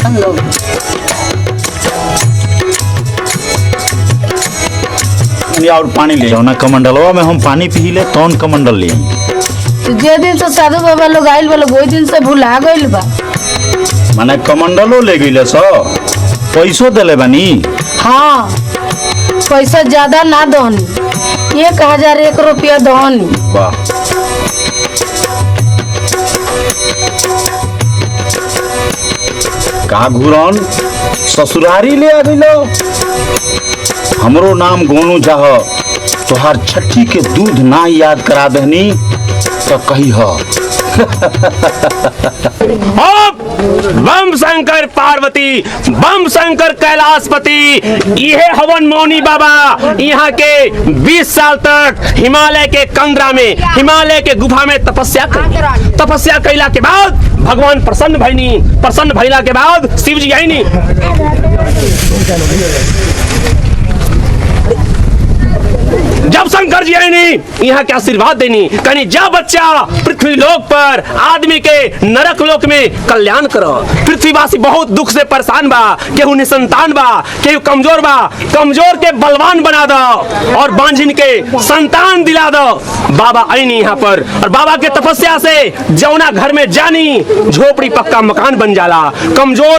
हम लोग। और पानी ले जाओ ना कमंडलवा में हम पानी पी ले कौन कमंडल ले तो जे दिन से साधु बाबा लोग आइल बा लोग वही दिन से भुला गइल बा। माने कमंडलो ले गइले सो पैसो देले बानी। हाँ पैसा ज्यादा ना दहनी, 1001 रुपया दहनी। वाह का घुरन ससुरारी ले आ गइलो। हमरो नाम गोनू चाह तोहार छठी के दूध ना याद करा दहनी तो कही हो। बम शंकर पार्वती, बम शंकर कैलाशपति, ये हवन मौनी बाबा यहाँ के 20 साल तक हिमालय के कंदरा में, हिमालय के गुफा में तपस्या कैला के बाद भगवान प्रसन्न भइला के बाद शिव जी आई नी। जब शंकर जी आईनी यहाँ के आशीर्वाद देनी कहनी जा बच्चा पृथ्वी लोक पर आदमी के नरक लोक में कल्याण करो। पृथ्वीवासी बहुत दुख से परेशान बा, केहू निसंतान बा, केहू कमजोर बा, कमजोर के बलवान बना दो और बांझिन के संतान दिला दो। बाबा आईनी यहाँ पर और बाबा के तपस्या से जौना घर में जानी झोपड़ी पक्का मकान बन जाला। कमजोर